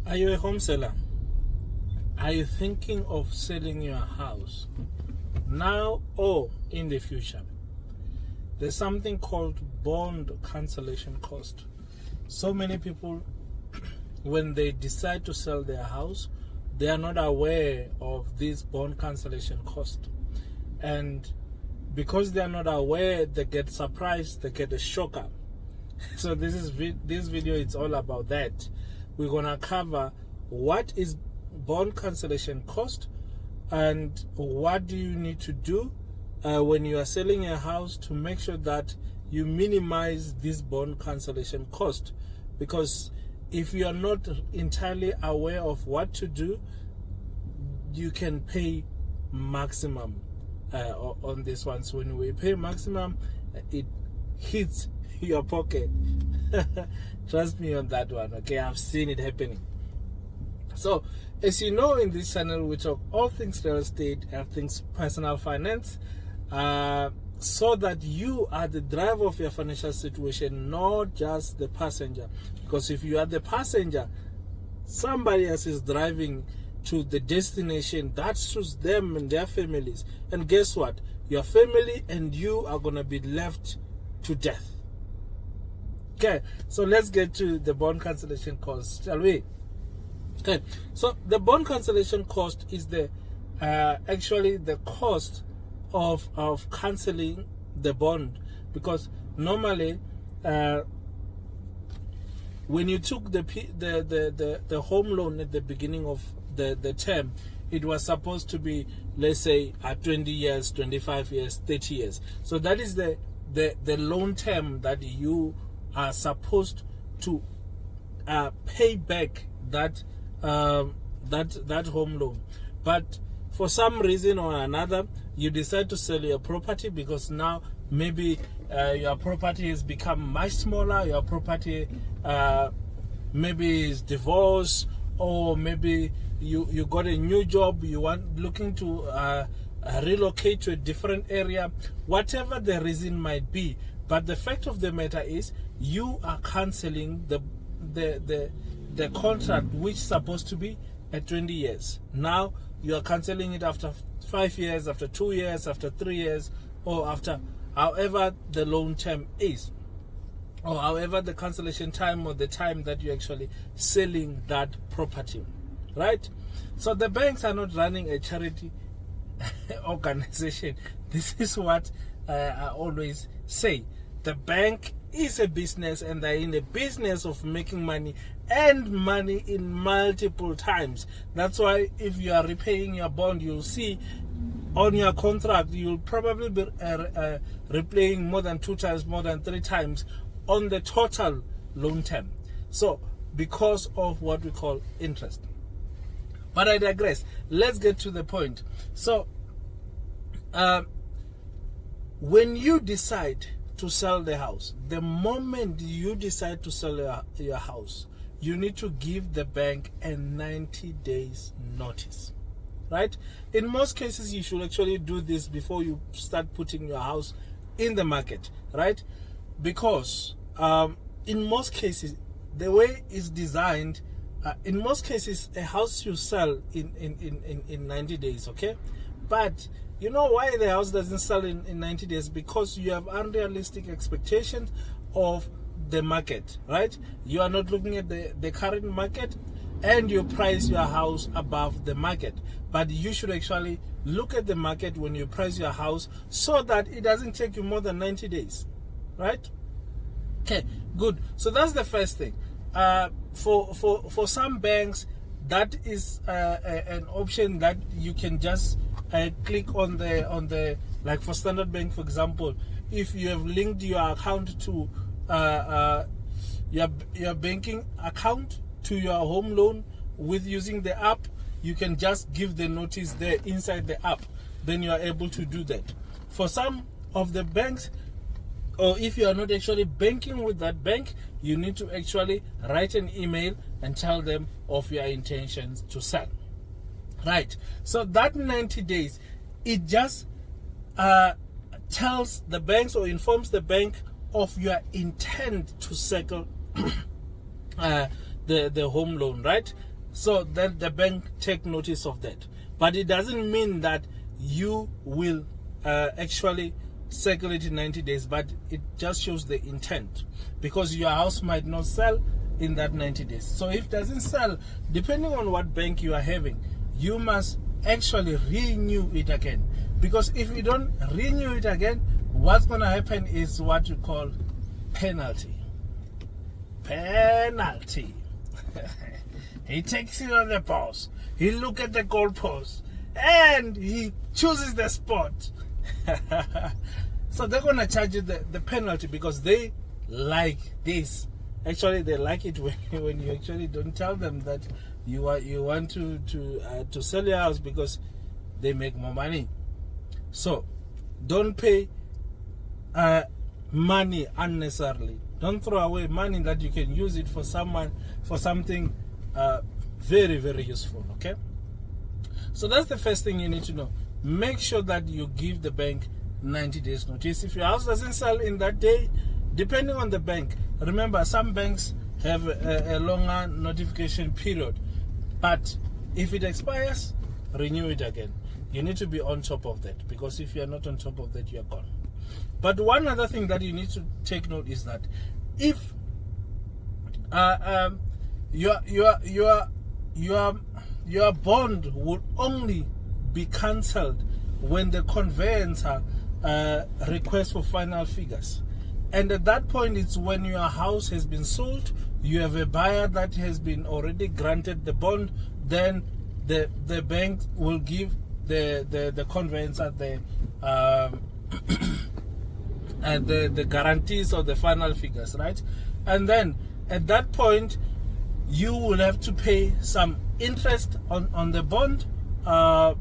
Are you a home seller? Are you thinking of selling your house now or in the future? There's something called bond cancellation cost. So many people, when they decide to sell their house, they are not aware of this bond cancellation cost. And because they are not aware, they get surprised, they get a shocker. So this video is all about that. We're gonna cover what is bond cancellation cost and what do you need to do when you are selling a house to make sure that you minimize this bond cancellation cost. Because if you are not entirely aware of what to do, you can pay maximum on this one. So when we pay maximum, it hits your pocket. Trust me on that one, okay? I've seen it happening. So as you know, in this channel we talk all things real estate, all things personal finance, so that you are the driver of your financial situation, not just the passenger. Because if you are the passenger, somebody else is driving to the destination that suits them and their families, and guess what? Your family and you are gonna be left to death. Okay, so let's get to the bond cancellation cost, shall we? Okay, so the bond cancellation cost is the actually the cost of cancelling the bond. Because normally when you took the home loan at the beginning of the term, it was supposed to be, let's say, 20 years, 25 years, 30 years. So that is the loan term that you are supposed to pay back that home loan. But for some reason or another, you decide to sell your property because now maybe your property has become much smaller, your property maybe is divorced, or maybe you got a new job, looking to relocate to a different area, whatever the reason might be. But the fact of the matter is, you are cancelling the contract, which is supposed to be at 20 years. Now you are cancelling it after 5 years, after 2 years, after 3 years, or after however the loan term is, or however the cancellation time, or the time that you're actually selling that property, right? So the banks are not running a charity organization. This is what I always say. The bank is a business, and they're in the business of making money, and money in multiple times. That's why if you are repaying your bond, you'll see on your contract you'll probably be repaying more than 2 times, more than 3 times on the total loan term. So because of what we call interest. But I digress. Let's get to the point. So when you decide to sell the house, the moment you decide to sell your house, you need to give the bank a 90 days notice, right? In most cases, you should actually do this before you start putting your house in the market, right? Because in most cases, the way it's designed, in most cases, a house you sell in 90 days, okay? But you know why the house doesn't sell in 90 days? Because you have unrealistic expectations of the market, right? You are not looking at the current market, and you price your house above the market. But you should actually look at the market when you price your house, so that it doesn't take you more than 90 days, right? Okay, good. So that's the first thing. For some banks, that is an option that you can just click on the like for Standard Bank, for example. If you have linked your account to your banking account to your home loan with using the app, you can just give the notice there inside the app. Then you are able to do that. For some of the banks, or if you are not actually banking with that bank, you need to actually write an email and tell them of your intentions to sell. Right. So that 90 days, it just tells the banks or informs the bank of your intent to settle the home loan, right? So then the bank take notice of that. But it doesn't mean that you will actually circle it in 90 days, but it just shows the intent, because your house might not sell in that 90 days. So if it doesn't sell, depending on what bank you are having, you must actually renew it again. Because if you don't renew it again, what's going to happen is what you call penalty. Penalty. He takes it on the pause. He look at the goalpost and he chooses the spot. So they're gonna charge you the penalty, because they like this. Actually, they like it when you actually don't tell them that you want to sell your house, because they make more money. So don't pay money unnecessarily. Don't throw away money that you can use it for something very, very useful. Okay, so that's the first thing you need to know. Make sure that you give the bank 90 days notice. If your house doesn't sell in that day, depending on the bank, remember some banks have a longer notification period, but if it expires, renew it again. You need to be on top of that, because if you are not on top of that, you are gone. But one other thing that you need to take note is that if your bond would only be cancelled when the conveyancer requests for final figures, and at that point it's when your house has been sold, you have a buyer that has been already granted the bond, then the bank will give the conveyancer the guarantees of the final figures, right? And then at that point you will have to pay some interest on the bond, a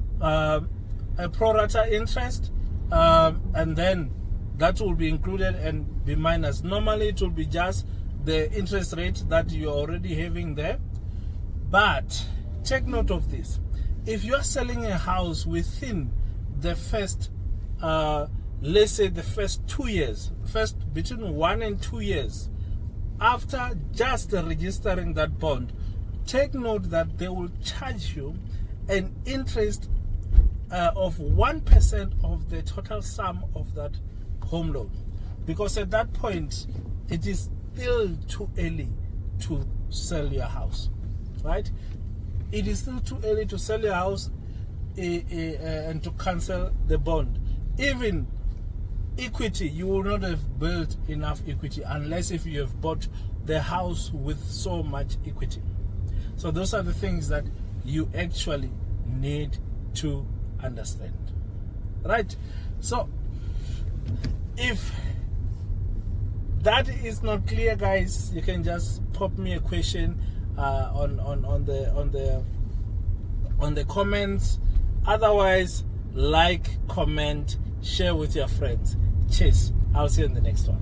pro rata interest, and then that will be included and be minus. Normally it will be just the interest rate that you're already having there. But take note of this: if you are selling a house within the first let's say the first 2 years, between 1 and 2 years after just registering that bond, take note that they will charge you an interest of 1% of the total sum of that home loan, because at that point it is still too early to sell your house, right? It is still too early to sell your house and to cancel the bond. Even equity, you will not have built enough equity unless if you have bought the house with so much equity. So those are the things that you actually need to understand, right? So if that is not clear, guys, you can just pop me a question on the comments. Otherwise, like, comment, share with your friends. Cheers. I'll see you in the next one.